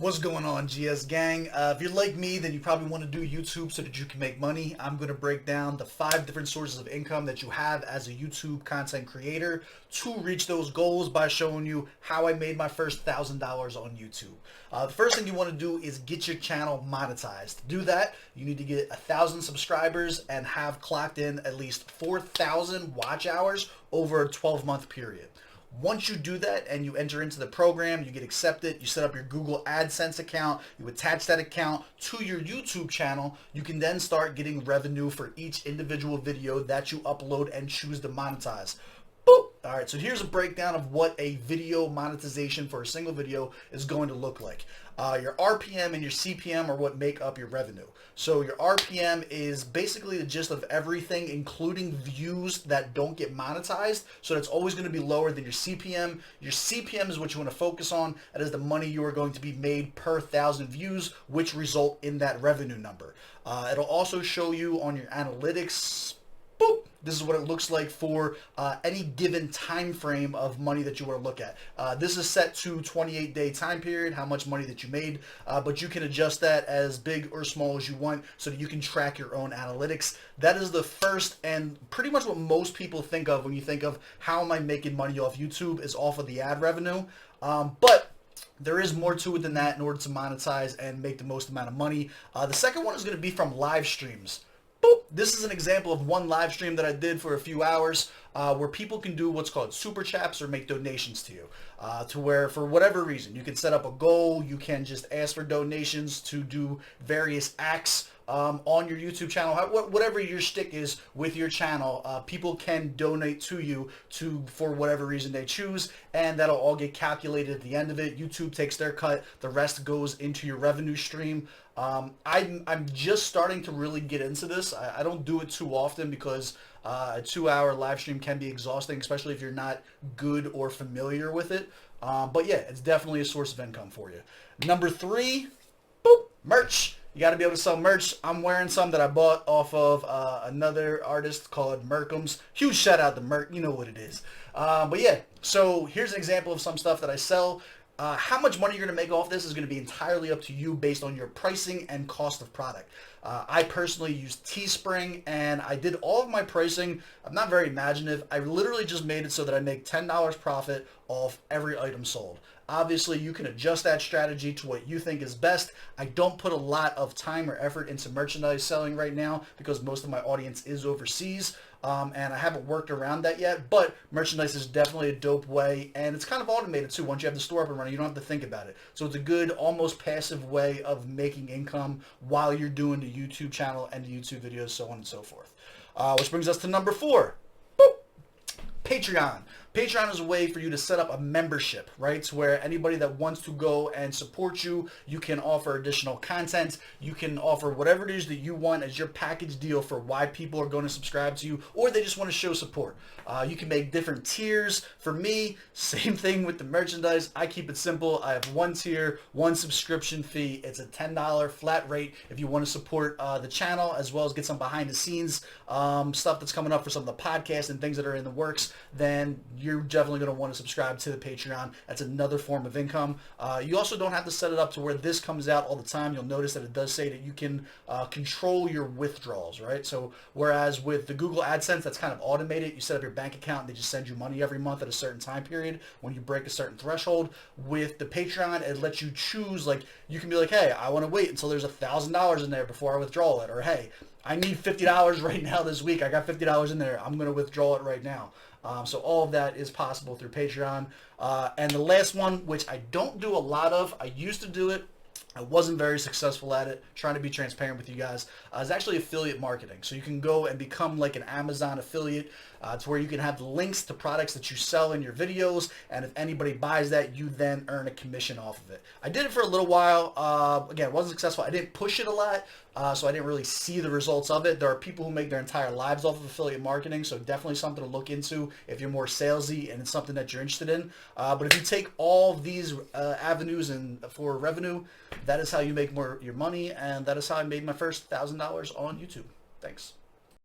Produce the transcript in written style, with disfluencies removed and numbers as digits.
What's going on, GS gang? If you're like me, then you probably want to do YouTube so that you can make money. I'm going to break down the 5 different sources of income that you have as a YouTube content creator to reach those goals by showing you how I made my first $1,000 on YouTube. The first thing you want to do is get your channel monetized. To do that, you need to get 1,000 subscribers and have clocked in at least 4,000 watch hours over a 12-month period. Once you do that and you enter into the program, you get accepted, you set up your Google AdSense account, you attach that account to your YouTube channel, you can then start getting revenue for each individual video that you upload and choose to monetize. Boop. All right, so here's a breakdown of what a video monetization for a single video is going to look like. Your RPM and your CPM are what make up your revenue. So your RPM is basically the gist of everything, including views that don't get monetized. So that's always going to be lower than your CPM. Your CPM is what you want to focus on. That is the money you are going to be made per 1,000 views, which result in that revenue number. It'll also show you on your analytics. Boop. This is what it looks like for any given time frame of money that you want to look at. This is set to 28-day time period, how much money that you made, but you can adjust that as big or small as you want so that you can track your own analytics. That is the first and pretty much what most people think of when you think of how am I making money off YouTube is off of the ad revenue. But there is more to it than that in order to monetize and make the most amount of money. The second one is going to be from live streams. Boop. This is an example of one live stream that I did for a few hours where people can do what's called super chats or make donations to you. To where for whatever reason, you can set up a goal, you can just ask for donations to do various acts on your YouTube channel, whatever your shtick is with your channel, people can donate to you for whatever reason they choose, and that'll all get calculated at the end of it. YouTube takes their cut, the rest goes into your revenue stream. I'm just starting to really get into this. I don't do it too often because a 2-hour live stream can be exhausting, especially if you're not good or familiar with it. But yeah, it's definitely a source of income for you. Number 3, boop, merch. You got to be able to sell merch. I'm wearing some that I bought off of another artist called Merkham's. Huge shout out to Merk. You know what it is. But yeah, so here's an example of some stuff that I sell. How much money you're going to make off this is going to be entirely up to you based on your pricing and cost of product. I personally use Teespring, and I did all of my pricing. I'm not very imaginative. I literally just made it so that I make $10 profit off every item sold. Obviously, you can adjust that strategy to what you think is best. I don't put a lot of time or effort into merchandise selling right now because most of my audience is overseas. And I haven't worked around that yet, but merchandise is definitely a dope way, and it's kind of automated too. Once you have the store up and running, you don't have to think about it. So it's a good, almost passive way of making income while you're doing the YouTube channel and the YouTube videos, so on and so forth. Which brings us to number 4. Boop. Patreon. Patreon is a way for you to set up a membership, right? To where anybody that wants to go and support you, you can offer additional content. You can offer whatever it is that you want as your package deal for why people are going to subscribe to you, or they just want to show support. You can make different tiers. For me, same thing with the merchandise. I keep it simple. I have one tier, one subscription fee. It's a $10 flat rate if you want to support the channel, as well as get some behind the scenes stuff that's coming up for some of the podcasts and things that are in the works. Then you're definitely going to want to subscribe to the Patreon. That's another form of income. You also don't have to set it up to where this comes out all the time. You'll notice that it does say that you can control your withdrawals, right? So whereas with the Google AdSense, that's kind of automated. You set up your bank account and they just send you money every month at a certain time period when you break a certain threshold. With the Patreon, it lets you choose, like you can be like, hey, I want to wait until there's $1,000 in there before I withdraw it, or hey, I need $50 right now this week. I got $50 in there. I'm going to withdraw it right now. So all of that is possible through Patreon. And the last one, which I don't do a lot of, I used to do it. I wasn't very successful at it, trying to be transparent with you guys, is actually affiliate marketing. So you can go and become like an Amazon affiliate to where you can have links to products that you sell in your videos, and if anybody buys that, you then earn a commission off of it. I did it for a little while. Again, it wasn't successful. I didn't push it a lot, so I didn't really see the results of it. There are people who make their entire lives off of affiliate marketing, so definitely something to look into if you're more salesy and it's something that you're interested in. But if you take all these avenues and for revenue, that is how you make more your money, and that is how I made my first $1,000 on YouTube. Thanks.